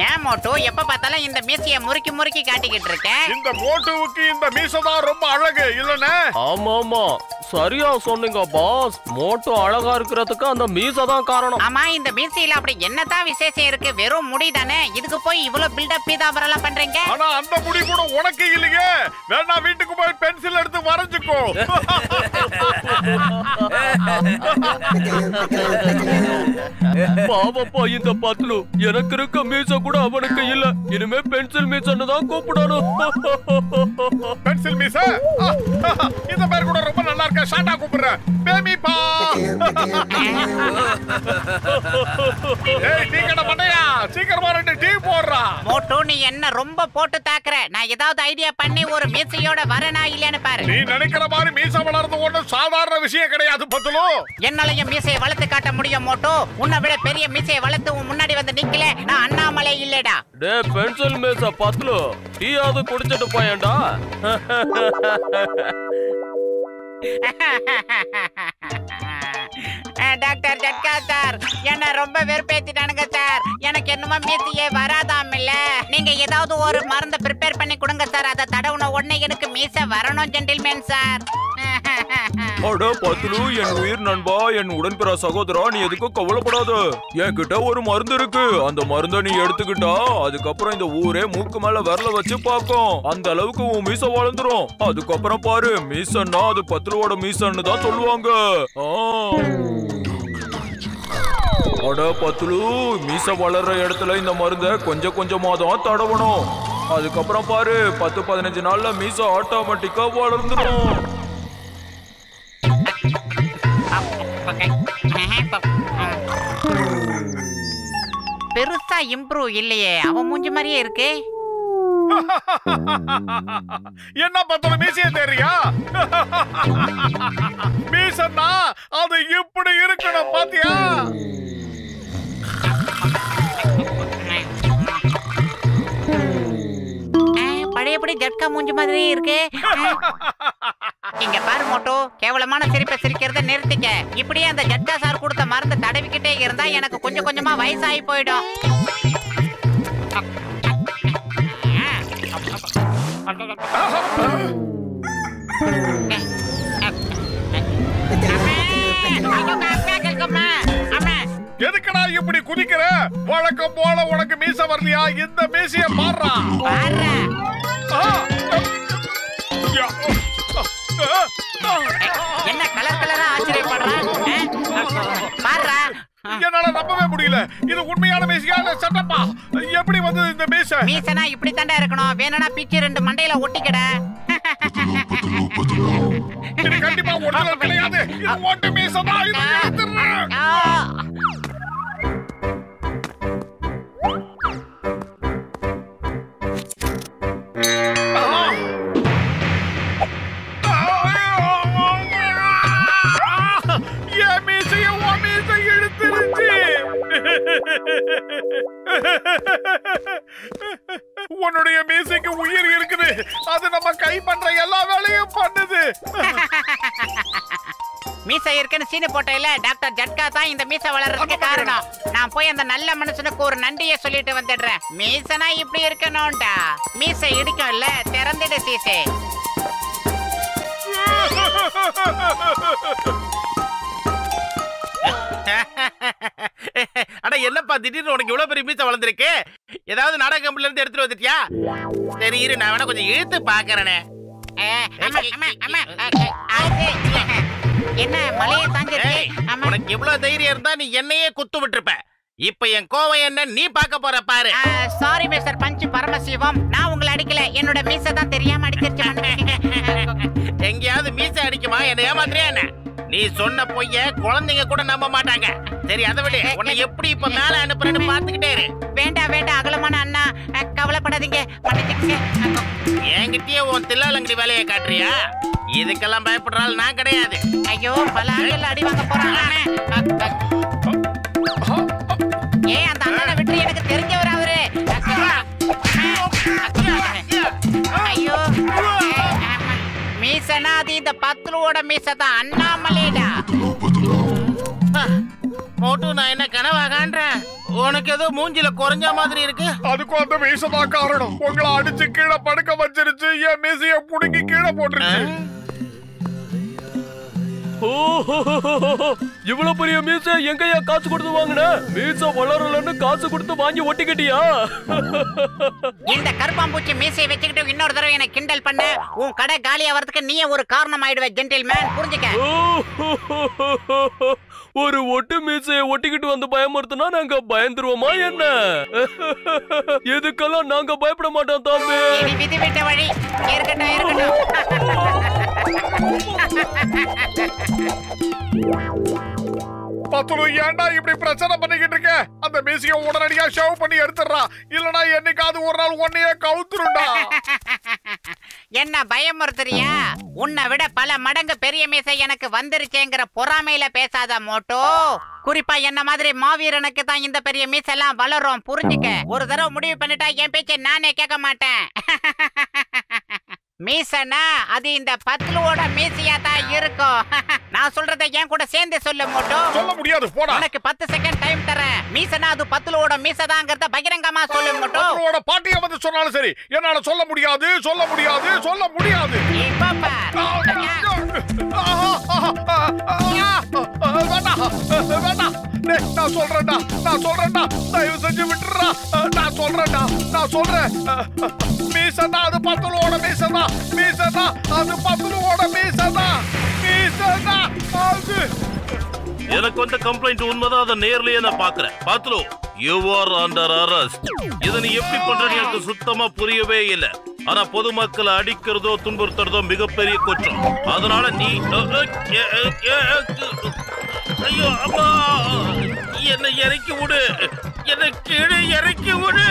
ஏன் மோட்டு எப்ப பார்த்தாலும் இந்த மீசைய முறுக்கி முறுக்கி காட்டிக்கிட்டு இருக்கேன்? இந்த மோட்டுவுக்கு இந்த மீசை தான் ரொம்ப அழகு இல்லனே? ஆமா ஆமா, சரியா சொன்னீங்க பாஸ். மோட்டு அழகா இருக்கிறதுக்கு அந்த மீசை தான் காரணம். ஆமா, இந்த மீசையில அப்படி என்னதான் விசேஷம் இருக்கு? வெறும் முடி தானே, இதுக்கு போய் இவ்வளவு பில்டப் பீதாபரம் எல்லாம் பண்றீங்க? ஆனா அந்த முடி கூட உனக்கு இல்லையே. வேணா வீட்டுக்கு போய் பென்சில் எடுத்து வரைஞ்சுக்கோ. பாவப்பா இந்த பத்லு, எனக்கு இருக்க மீசை கூட அவனுக்கு இல்ல. இனிமே பென்சில் மீசன்னு தான் கூப்பிடணும். பென்சில் மீசை இந்த பேர் கூட ரொம்ப நல்லா இருக்க. ஷாட்டா கூப்பிடுறேன். பேமிப்பா. ஏய் டீ கடை மண்டையா, சீக்கிரமா 2 டீ போடுறா. மோட்டு நீ என்ன ரொம்ப போட்டு தாக்குற? நான் ஏதாவது ஐடியா பண்ணி ஒரு மீசையோட வரனா இல்லன்னு பாரு. நீ நினைக்கிற மாதிரி மீசை வளர்றது ஒண்ணும் சாதாரண விஷயம் கிடையாது பத்லு. என்னாலயும் மீசையை வளர்த்து காட்ட முடியும் மோட்டு. உன்னை விட பெரிய மீசையை வளர்த்து உன் முன்னாடி வந்து நிக்கல. நான் அண்ணாமலை இல்லடா. டே பென்சில் மீசை பத்லு, டீயாவது குடிச்சிட்டு போயேன்டா. டாக்டர் ஜட்கா சார், என்ன ரொம்ப வெறுப்பேத்திட்டானுங்க சார். எனக்கு என்னமோ மீசையே வராதாம் இல்ல. நீங்க ஏதாவது ஒரு மருந்தை ப்ரிப்பேர் பண்ணி கொடுங்க சார். அதை தடவுன உடனே எனக்கு மீசை வரணும் ஜென்டில்மேன் சார். அட பத்லு, என் உயிர் நண்பா, என் உடன்பிற சகோதரா, நீ எதுக்கும் கவலைப்படாத. என்கிட்ட ஒரு மருந்து இருக்கு. அந்த மருந்தை நீ எடுத்துக்கிட்டா அதுக்கப்புறம் இந்த ஊரே மூக்கு மேல விரல வச்சு பாக்கும். அந்த அளவுக்கு உன் மீசை வளர்ந்துரும். அதுக்கப்புறம் பாரு, மீசன்னா அது பத்லுவோட மீசன்னு தான் சொல்லுவாங்க. அட பத்லு, மீசை வளர்ற இடத்துல இந்த மருந்தை கொஞ்சம் கொஞ்சமா தான் தடவணும். அதுக்கப்புறம் பாரு, 10-15 நாள்ல மீசை ஆட்டோமேட்டிக்கா வளர்ந்துடும். பெருசா இம்ப்ரூவ் இல்லையே. அவன் மூஞ்சி மாதிரியே இருக்கு. என்ன பத்தல மீசைய தெரியா? மீசன்னா அது இப்படி இருக்கணும் பாத்தியா? பழையபடி ஜட்கா மூஞ்சி மாதிரியே இருக்கு. இங்க பாரு மோட்டு, கேவலமான சிரிப்பை சிரிக்கிறத நிறுத்திக்க. இப்படியே அந்த ஜட்கா சார் கொடுத்த மருந்து தடவிக்கிட்டே இருந்தா எனக்கு கொஞ்சம் கொஞ்சமா வயசாகி போயிடும். எதுக்கடா இப்படி குதிக்கிற? வழக்கம் போல உனக்கு மீசை வரலையா? இந்த மீசைய பாடுறா. என்ன கலர் கலரா ஆச்சரியப்படுறான்? பாருடா, என்னால நம்பவே முடியல. இது உண்மையான மீசையா இல்ல செட்டப்பா? எப்படி வந்து இந்த மீசை? மீசைனா இப்படி தாண்டா இருக்கணும். வேணும்னா பிச்சு 2 மண்டையில ஒட்டிக்கட. இது கண்டிப்பா ஒரிஜினல் கிடையாது. இது ஒட்டு மீசை தான். இதை எடுத்துறேன். உன்னுடைய மீசைக்கு உயிர் இருக்குது. அது நம்ம கை பண்ற எல்லா வேலையும் பண்ணுது. மீசை இருக்குன்னு சீனு போட்டேல, டாக்டர் ஜட்கா தான் இந்த மீசை வளர்றதுக்கு காரணம். நான் போய் அந்த நல்ல மனுஷனுக்கு ஒரு நன்றியை சொல்லிட்டு வந்துடுறேன். மீசைனா இப்படி இருக்கணும்டா. மீசை இடிக்கும் இல்ல, திறந்துடு சீசே. அட என்னப்பா திடீர்னு உனக்கு இவ்வளவு பெரிய மீசை வளர்ந்துருக்கு? ஏதாவது நாடக கம்பெனில இருந்து எடுத்துட்டு வந்துட்டியா? சரி இரு, நான் வேணா கொஞ்சம் இழுத்து பாக்குறேனே. என்ன மலையை தாங்கிருக்கு? உனக்கு எவ்வளவு தைரியம் இருந்தா நீ என்னையே குத்து விட்டுருப்ப. இப்ப என் கோவம் என்ன நீ பாக்க போற பாரு. சாரி மிஸ்டர் பஞ்சு பரமசிவம், நான் உங்களை அடிக்கல. என்னோட மீசை தான் தெரியாம அடிச்சிருச்சு. எங்கேயாவது மீசை அடிக்குமா? என்ன ஏமாத்திரியா என்ன? நீ சொன்ன பொய்ய குழந்தைங்க கூட நம்ப மாட்டாங்க. சரி அதை விட உன்னை எப்படி இப்ப மேல அனுப்புறேன்னு பாத்துக்கிட்டே இரு. வேண்டாம் வேண்டாம் அகலமான அண்ணா, கவலைப்படாதீங்க. என்கிட்டயே உன் தில்லாலங்கடி வேலையை காட்டுறியா? இதுக்கெல்லாம் பயப்படுறாள் நான் கிடையாது. ஐயோ, பல ஆண்கள் அடி வாங்க போறாங்க. ஏன் அந்த அண்ணனை விட்டு எனக்கு தெரிஞ்சவர் அவரு. ஐயோ மீச மீசனா அது இந்த பத்துலுவோட மீசை தான், அண்ணாமலைடா. மோட்டு நான் என்ன கனவா காண்றேன்? உனக்கு ஏதோ மூஞ்சில குறைஞ்ச மாதிரி இருக்கு. அதுக்கும் அந்த மீசதான் காரணம். உங்களை அடிச்சு கீழே படுக்க வச்சிருச்சு, என் மீசைய புடுங்கி கீழே போட்டுருச்சு. இவ்வளவு பெரிய மீசை எங்கயா காசு கொடுத்து வாங்கின? மீசை வளரலன்னு காசு கொடுத்து வாங்கி ஒட்டிக்கிட்டியா? இந்த கருப்பாம்பூச்சி மீசையை வச்சுக்கிட்டு இன்னொரு தடவை என்ன கிண்டல் பண்ண, உன் கடை காலி ஆவறதுக்கு நீயே ஒரு காரணம் ஆயிடுவ ஜென்டில்மேன், புரிஞ்சுக்க. ஒரு ஒட்டு மீசையை ஒட்டிக்கிட்டு வந்து பயமுறுத்தினா நாங்க பயந்துருவோமா என்ன? எதுக்கெல்லாம் நாங்க பயப்பட மாட்டோம் தம்பி. இது விதி விட்ட வழி. இருக்கட்டும் இருக்கட்டும். பத்துலு, ஏன்டா இப்படி பிரச்சனை பண்ணிக்கிட்டு இருக்க? அந்த மீசைய உடனடியா ஷேவ் பண்ணி எடுத்துறா, இல்லனா என்னைக்காவது ஒரு நாள் உன்னையே கவுத்துருண்டா. என்ன பயமுறுத்துறியா? உன்னை விட பல மடங்கு பெரிய மீசை எனக்கு வந்துருச்சேங்கிற பொறாமையில பேசாத மோட்டோ. குறிப்பா என்ன மாதிரி மாவீரனுக்கு தான் இந்த பெரிய மீசெல்லாம் வளரும், புரிஞ்சுக்க. ஒரு தடவை முடிவு பண்ணிட்டா என் பேச்சை நானே கேட்க மாட்டேன். மீசனா அது இந்த பத்துலுவோட மீசையா தான் இருக்கும். நான் சொல்றதை என் கூட சேர்ந்து சொல்ல மோட்டோ. சொல்ல முடியாது, போடா. உனக்கு 10 செகண்ட் டைம் தரேன். மீசனா அது பத்துலுவோட மீசதாங்கிறத பகிரங்கமா சொல்ல மோட்டோ. பத்துலுவோட பாட்டியை வந்து சொன்னாலும் சரி, என்னால சொல்ல முடியாது, சொல்ல முடியாது, சொல்ல முடியாது. இப்ப பார். நான் சொல்றேன்டா, தயவு செஞ்சு விட்டுறா. நான் சொல்றேன். மீசனா அது பத்துலுவோட மீசதா. அது பத்துலுவோட மீசதா. அது எனக்கு வந்த கம்ப்ளைண்ட் உண்மைதான். அதை நேர்லயே நான் பாக்குறேன். பாத்துலோ, யூ ஆர் அண்டர் அரெஸ்ட். இதை நீ எப்படி பண்றன்னு எனக்கு சுத்தமா புரியவே இல்லை. ஆனா பொதுமக்களை அடிக்கிறதோ துன்புறுத்துறதோ மிகப்பெரிய குற்றம். அதனால நீ ஐயோ அம்மா, என்னை இறக்கி விடு, என்னை கீழே இறக்கி விடு.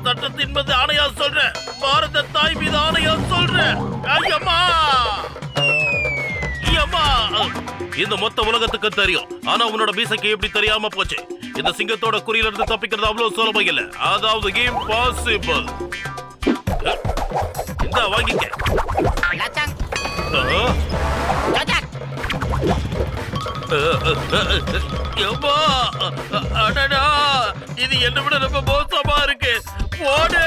சட்டத்தின் மீது ஆணையா சொல்றேன், பாரத தாய் மீது ஆணையா சொல்றேன். ஐயம்மா, இந்த மொத்த உலகத்துக்கு தெரியும். ஆனா உன்னோட மீசைக்கு எப்படி தெரியாம போச்சு? இந்த சிங்கத்தோட குறியில இருந்து தப்பிக்கிறது அவ்வளவு சுலபம் இல்ல. அதாவது இம்பாசிபிள். இந்த வாங்கிக்க. இது என்ன விட ரொம்ப மோசமா இருக்கு. போடு.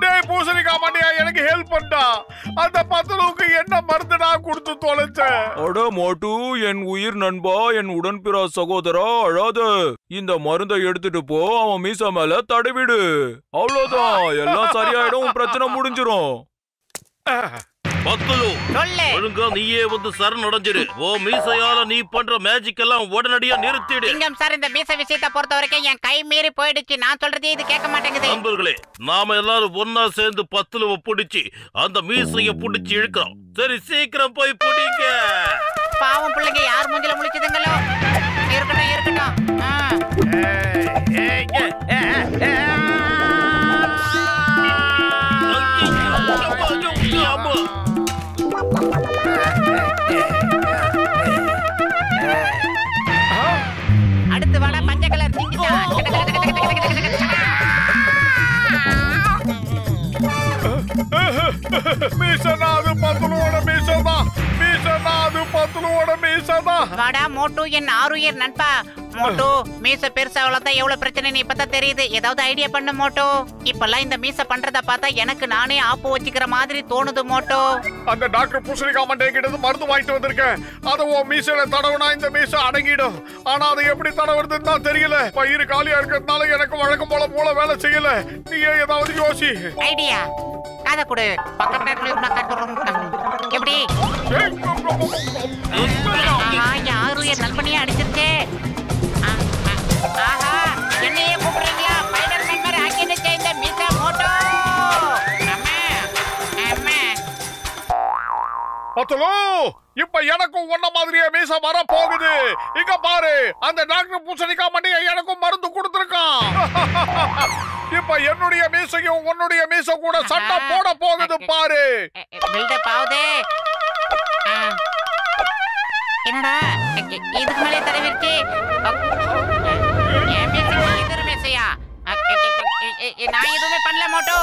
டேய் பூசணிக்கா மாட்டியா, எனக்கு ஹெல்ப் பண்ணா. அந்த பத்துலுக்கு என்ன மருந்துடா கொடுத்து தொலைச்ச? அட மோட்டு, என் உயிர் நண்பா, என் உடன்பிறா சகோதரா, அழாத. இந்த மருந்தை எடுத்துட்டு போ, அவன் மீசா மேல தடவிடு. அவ்வளவுதான், எல்லாம் சரியாயிடும், பிரச்சனை முடிஞ்சிரும். பத்துலு, ஒழுங்கா நீயே வந்து சரண் அடைஞ்சிரு. ஓ மீசையால நீ பண்ற மேஜிக் எல்லாம் உடனடியா நிறுத்திடு. சிங்கம் சார், இந்த மீசை விஷயத்தை பொறுத்த வரைக்கும் என் கை மீறி போயிடுச்சு. நான் சொல்றதே இது கேட்க மாட்டேங்குது. நண்பர்களே, நாம எல்லாரும் ஒன்னா சேர்ந்து பத்துலுவ புடிச்சு அந்த மீசைய புடிச்சு இழுக்கிறோம். சரி, சீக்கிரம் போய் புடிங்க. பாவம் பிள்ளைங்க யார் மூஞ்சில முழிச்சதுங்களோ. இருக்கட்டும். அடுத்து வாடா பஞ்ச கலர் சிங்கிட்டா. மீசனா அது பத்துலுவோட மீசதா. வாடா மோட்டு, என் ஆருயிர் நண்பா. மோட்டு, மீசை பெருசா வளர்த்தா எவ்வளவு பிரச்சனை இப்பதான் தெரியுது. ஏதாவது ஐடியா பண்ணு மோட்டு. இப்பெல்லாம் இந்த மீசை பண்றத பார்த்தா எனக்கு நானே ஆப்பு வச்சுக்கிற மாதிரி தோணுது மோட்டு. அந்த டாக்டர் பூசணிக்கா மண்டே கிட்ட மருந்து வாங்கிட்டு வந்திருக்கேன். அதை உன் மீசையில தடவுனா இந்த மீசை அடங்கிடும். ஆனா அதை எப்படி தடவுறதுன்னு தான் தெரியல. பயிர் காலியா இருக்கிறதுனால எனக்கு வழக்கம் போல மூளை வேலை செய்யல. நீயே ஏதாவது யோசி. ஐடியா காதை கொடு. எப்படி ஆருயிர் நண்பனையே அடிச்சிருச்சே. ஆஹா, என்னையே கூப்பிடுறீங்களா? ஸ்பைடர்மேன் மாதிரி ஆக்கிடுச்சே இந்த மீசை மோட்டோ. பத்துலு, இப்ப எனக்கும் ஒன்ன மாதிரியே மீசை வர போகுது. இங்க பாரு, அந்த டாக்டர் பூசணிக்கா மண்டிய எனக்கும் மருந்து கொடுத்திருக்கான். இப்ப என்னுடைய மீசையும் உன்னுடைய மீசை கூட சண்டை போட போகுது பாரு. பில்டப் ஆகுதே. என்னடா இதுக்கு மேலே தடவிருச்சு. என் மீசைக்கு எதிர் மீசையா? நான் எதுவுமே பண்ணல மோட்டோ.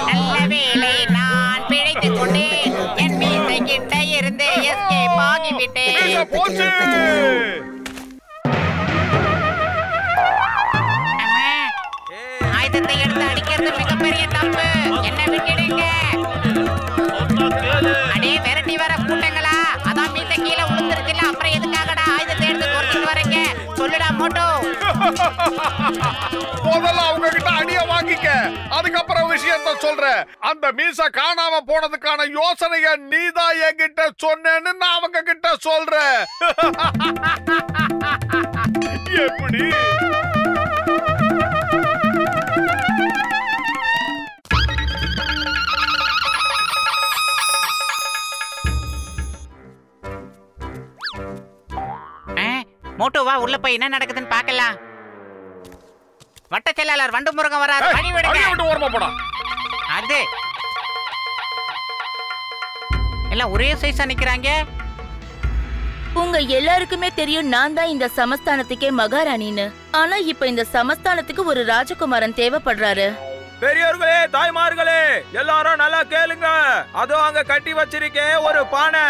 நல்ல வேளை நான் பிழைத்துக் கொண்டேன். என் மீசை கிட்ட இருந்து எஸ்கேப் ஆகிவிட்டேன். போச்சு. ஆயுதத்தை எடுத்து அடிக்கிறது மிகப்பெரிய தப்பு. என்ன விட்டுடுங்க. அடே விரட்டி வர கூட்டங்களா, அதான் மீசை கீழே விழுந்துருச்சுல, அப்புறம் எதுக்காகடா ஆயுதத்தை எடுத்து துரத்திட்டு வரீங்க? சொல்லுடா மோட்டோ. முதல்ல அவங்க கிட்ட அடிய வாங்கிக்க, அதுக்கப்புறம் விஷயத்த சொல்றேன். அந்த மீசை காணாம போனதுக்கான யோசனைய நீதான் என்கிட்ட சொன்னேன்னு நான் அவங்க கிட்ட சொல்றேன். எப்படி? மோட்டோ வா, உள்ள போய் என்ன நடக்குதுன்னு பார்க்கலாம். வட்ட செயலாளர் வண்டு முருகன் வராரு, வழி விடுங்க. ஓரமா போடா. அது எல்லாம் ஒரே சைஸா நிக்கிறாங்க. உங்க எல்லாருக்குமே தெரியும் நான் தான் இந்த சமஸ்தானத்துக்கே மகாராணின்னு. ஆனா இப்ப இந்த சமஸ்தானத்துக்கு ஒரு ராஜகுமாரன் தேவைப்படுறாரு. பெரியவர்களே, தாய்மார்களே, எல்லாரும் நல்லா கேளுங்க. அதோ அங்க கட்டி வச்சிருக்கேன் ஒரு பானை.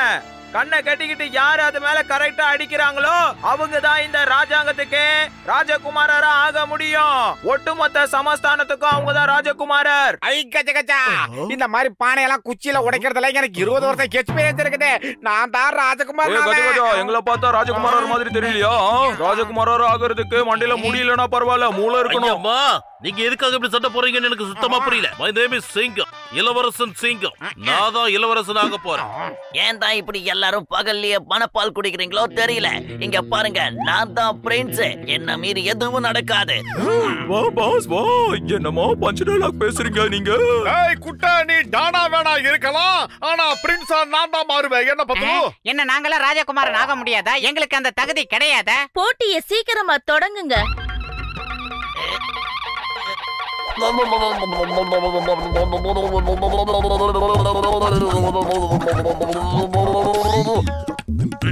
கண்ணை கட்டிக்கிட்டு யாரு அது மேல கரெக்டா அடிக்கிறாங்களோ அவங்க தான் இந்த ராஜாங்கத்துக்கே ராஜகுமாரரா ஆக முடியும். ஒட்டுமொத்த சமஸ்தானத்துக்கும் அவங்க தான் ராஜகுமாரர். இந்த மாதிரி பானையெல்லாம் குச்சியில உடைக்கிறதுல எனக்கு 20 வருஷம் எக்ஸ்பீரியன்ஸ் இருக்குது. நான் தான் ராஜகுமார். எங்களை பார்த்தா ராஜகுமாரர் மாதிரி தெரியலையா? ராஜகுமாரர் ஆகிறதுக்கு மண்டையில முடியலன்னா பரவாயில்ல, மூளை இருக்கணும். நீங்க எதுக்காக இப்படி சண்டை போறீங்கன்னு எனக்கு சுத்தமா புரியல. மை நேம் இஸ் சிங்கம், இளவரசன் சிங்கம். நான் தான் இளவரசனாக போறேன். ஏன் தான் இப்படி எல்லாரும் பகல்லையே பணப்பால் குடிக்கிறீங்களோ தெரியல. இங்க பாருங்க, நான் தான் பிரின்ஸ். என்ன மீறி எதுவும் நடக்காது. வா பாஸ் வா, என்னமா பஞ்ச் டயலாக் பேசுறீங்க நீங்க? ஏய் குட்டா, நீ டானா வேணா இருக்கலாம், ஆனா பிரின்ஸா நான் தான் மாறுவேன். என்ன பத்து? என்ன நாங்களாம் ராஜகுமாரன் ஆக முடியாதா? எங்களுக்கு அந்த தகுதி கிடையாதா? போட்டியை சீக்கிரமா தொடங்குங்க.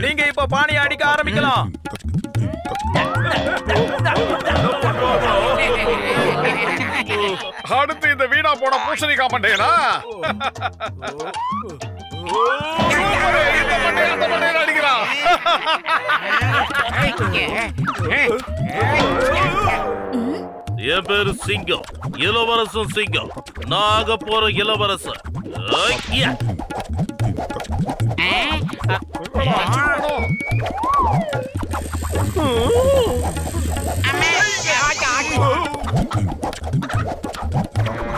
நீங்க இப்ப பானையை அடிக்க ஆரம்பிக்கலாம். அடுத்து இந்த வீணா போன பூசணிக்காய் மண்டையனா? இந்த மண்டையை அந்த மண்டையில அடிக்கிறான். என் பேரு சிங்கம், இளவரசன் சிங்கம். நான் ஆக போற இளவரசன். ஐயா!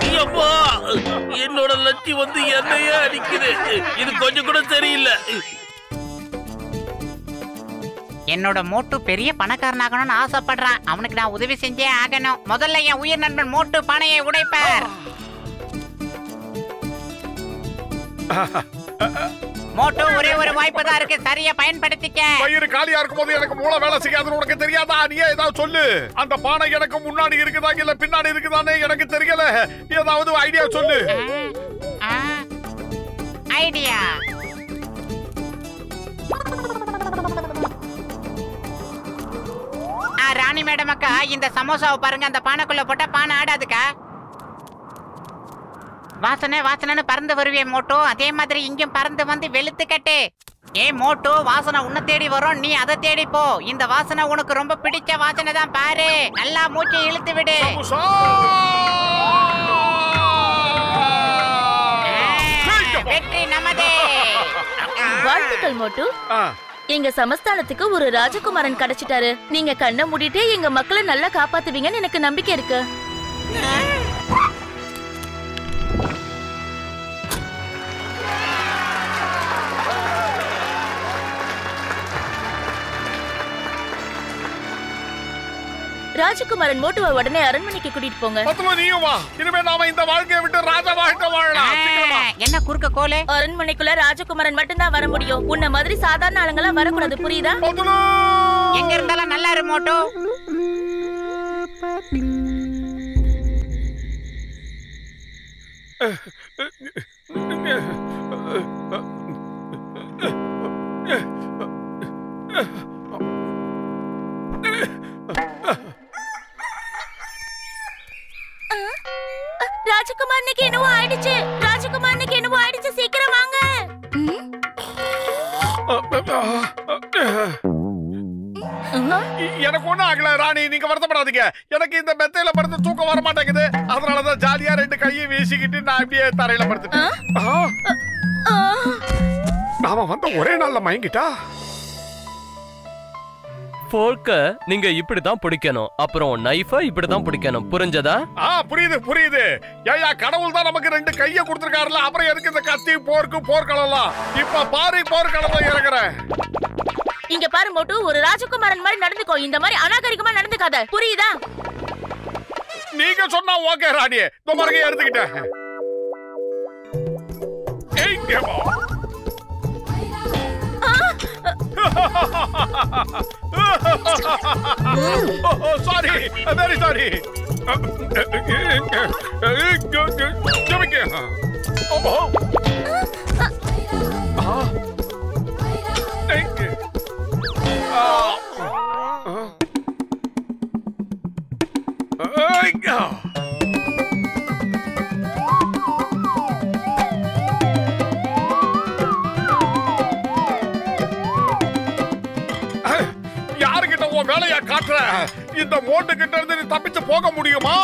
ஐயப்பா! என்னோட லட்சி வந்து என்னையே அடிக்குது. இது கொஞ்சம் கூட சரியில்லை. என்னோட மோட்டு பெரிய பணக்காரனாகணும்னு ஆசைப்படுறான். அவனுக்கு நான் உதவி செஞ்சே ஆகணும். முதல்ல என் உயிர் நண்பன் மோட்டு பானையை உடைப்பார். மோட்டு, ஒரே ஒரு வாய்ப்பு தான் இருக்கு, சரியா பயன்படுத்திக்க. வயிறு காலியா இருக்கும் போது எனக்கு மூளை வேலை செய்யாதுன்னு உனக்கு தெரியாதா? நீயே ஏதாவது சொல்லு. அந்த பானை எனக்கு முன்னாடி இருக்குதா இல்ல பின்னாடி இருக்குதானே எனக்கு தெரியல. ஏதாவது ஐடியா சொல்லு. ஐடியா ராணி மேடம் அக்கா, இந்த சமோசாவை பாருங்க. அந்த பானைக்குள்ள போட்டா பானை ஆடாதுக்கா. வாசனை வாசனைன்னு பறந்து வருவே மோட்டோ, அதே மாதிரி இங்கும் பறந்து வந்து வெளுத்து கட்டு. ஏ மோட்டோ, வாசனை உன்னை தேடி வரும், நீ அதை தேடி போ. இந்த வாசனை உனக்கு ரொம்ப பிடிச்ச வாசனை தான், பாரு. நல்லா மூச்சை இழுத்து விடு. வெற்றி நமதே. வாழ்த்துக்கள் மோட்டு. எங்க சமஸ்தானத்துக்கு ஒரு ராஜகுமாரன் கிடைச்சிட்டாரு. நீங்க கண்ணை மூடிட்டு எங்க மக்களை நல்லா காப்பாத்துவீங்கன்னு எனக்கு நம்பிக்கை இருக்கு. ராஜகுமாரன் மோட்டுவை உடனே அரண்மனைக்கு கூட்டிட்டு போங்க. நீயும் வா. இனிமே நாம இந்த வாழ்க்கையை விட்டு ராஜா வாழ்க்கை வாழலாம். என்ன குறுக்க கோலே? அரண்மனைக்குள்ள ராஜகுமாரன் மட்டும்தான் வர முடியும். உன்ன மாதிரி சாதாரண ஆளுங்கெல்லாம் வரக்கூடாது, புரியுதா? எங்க இருந்தாலும் நல்லா இரு மோட்டோ. ராஜகுமாரனுக்கு என்னவோ ஆயிடுச்சு. ராஜகுமாரனுக்கு என்னவோ ஆயிடுச்சு. சீக்கிரம் வாங்க. எனக்கு ஒண்ணும் ஆகல ராணி, நீங்க வருத்தப்படாதீங்க. எனக்கு இந்த மெத்தையில படுத்து தூக்கம் வர மாட்டேங்குது. அதனாலதான் ஜாலியா 2 கையை வீசிக்கிட்டு நான் அப்படியே தரையில படுத்துட்டேன். நாம வந்து ஒரே நாள்ல மயங்கிட்டா. ஃபோர்க்க நீங்க இப்படிதான் பிடிக்கணும், அப்புறம் நைஃப இப்படிதான் பிடிக்கணும். புரிஞ்சதா? புரியுது புரியுது. ஏயா கடவுள் தான் நமக்கு 2 கையை கொடுத்திருக்காருல, அப்புறம் எதுக்கு இந்த கத்தி போர்க்கு போர்க்களம்லாம்? இப்ப பாரு போர்க்களம் இறங்குறேன். இங்க பாரு மோட்டு, ஒரு ராஜகுமாரன் மாதிரி நடந்துக்கோ. இந்த மாதிரி அநாகரிகமா நடந்துக்காத. புரியுதா? நீங்க சொன்னா ஓகே ராணி. இந்த மாதிரி எடுத்துக்கிட்டேன். Sorry, very sorry. யாருகிட்ட உன் வேலையா காட்டுற? இந்த மோட்டு கிட்ட இருந்து நீ தப்பிச்சு போக முடியுமா?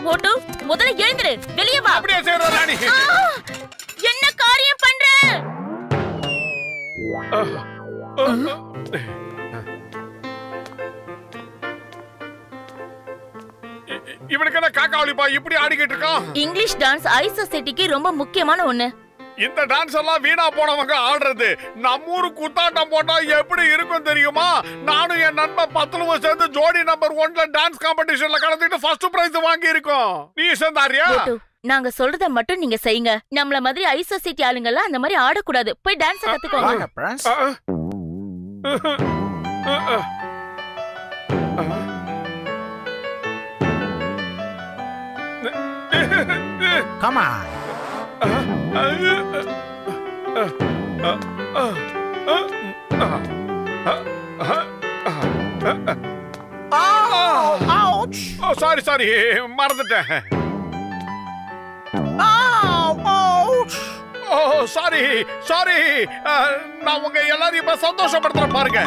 மோட்டு, முதல்ல எழுந்திரு. வெளியே வா. அப்படியே செய்யற ராணி. என்ன காரியம் பண்ற? இவனுக்கு என்ன காக்காவளிப்பா இப்படி ஆடிக்கிட்டு இருக்கான்? இங்கிலீஷ் டான்ஸ் ஐ சொசைட்டிக்கு ரொம்ப முக்கியமான ஒண்ணு. இந்த டான்ஸ் எல்லாம் வீணா போனவங்க ஆடுறது. நம்ம ஊரு குத்தாட்டம் போட்டா எப்படி இருக்கும் தெரியுமா? நானும் என் நண்பன் பத்துலுவும் சேர்ந்து ஜோடி நம்பர் 1ல டான்ஸ் காம்படிஷன்ல கலந்துட்டு ஃபர்ஸ்ட் பிரைஸ் வாங்கி இருக்கோம். நீ சேர்ந்தாரியா? நாங்க சொல்றத மட்டும் நீங்க செய்யுங்க. நம்மள மாதிரி ஐ சொசைட்டி ஆளுங்க எல்லாம் அந்த மாதிரி ஆடக்கூடாது. போய் டான்ஸ் கத்துக்கோங்க. Come on. Ouch! Sorry, மறந்துட்டேன். Sorry. நான் உங்க எல்லாரையும் சந்தோஷப்படுத்துறேன் பாருங்க.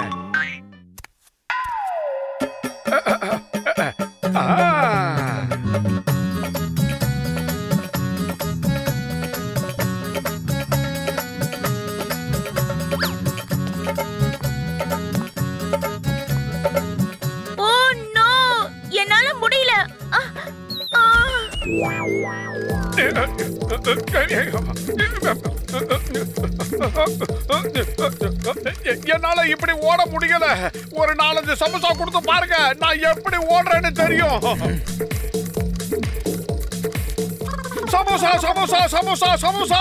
என்னால முடியல. என்னால இப்படி ஓட முடியல. ஒரு 4-5 சமோசா கொடுத்து பாருங்க, நான் எப்படி ஓடுறேன்னு தெரியும். சமோசா சமோசா சமோசா சமோசா.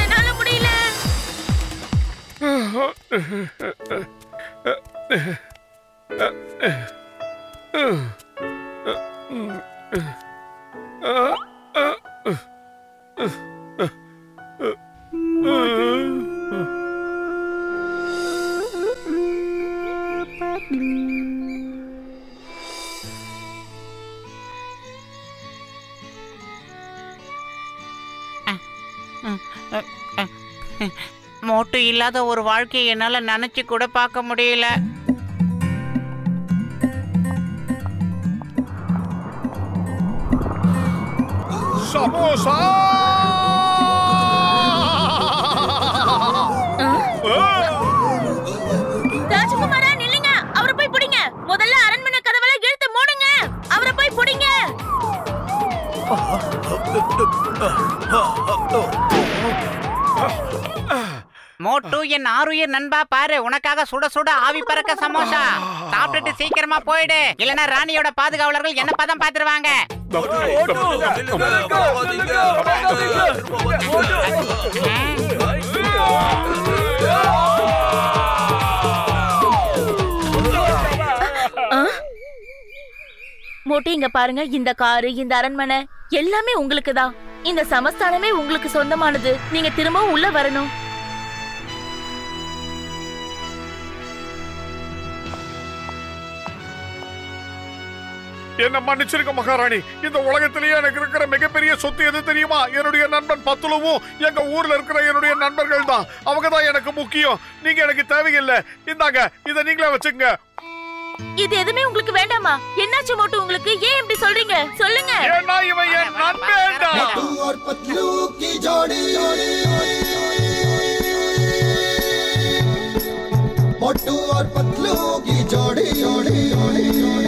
என்னால முடியல. மோட்டு இல்லாத ஒரு வாழ்க்கையை என்னால நினைச்சு கூட பார்க்க முடியல. சமோசா ராஜகுமாரா நில்லுங்க. அவரை போய் பிடிங்க. முதல்ல அரண்மனை கதவெல்லாம் இழுத்து மூடுங்க. அவரை போய் பிடிங்க. மோட்டு என் ஆருயிர் நண்பா, பாரு உனக்காக சுட சுட ஆவி பறக்க சமோசா. சாப்பிட்டுட்டு சீக்கிரமா போயிடு, இல்லனா ராணியோட பாதுகாவலர்கள் என்ன பதம் பாத்துருவாங்க. மோட்டு இங்க பாருங்க, இந்த காரு, இந்த அரண்மனை எல்லாமே உங்களுக்கு தான். இந்த சமஸ்தானமே உங்களுக்கு சொந்தமானது. நீங்க திரும்பவும் உள்ள வரணும். என்ன மன்னிச்சிருக்க மகாராணி. இந்த உலகத்திலேயே எனக்கு இருக்கிற மிகப்பெரிய சொத்து எது தெரியுமா? என்னுடைய நண்பன் பத்துலுவும் எங்க ஊர்ல இருக்கிற என்னுடைய நண்பர்கள் தான். அவங்க தான் எனக்கு முக்கியம். நீங்க எனக்கு தேவையில்லை. இந்தாங்க, இத நீங்களே வச்சுங்க. இது எதுவுமே உங்களுக்கு வேண்டாமா? என்னாச்சு மோட்டு உங்களுக்கு? ஏன் இப்படி சொல்றீங்க? சொல்லுங்க. ஏன்னா இவன் என் நண்பன்டா. मोटू और पतलू की जोड़ी जोड़ी जोड़ी जोड़ी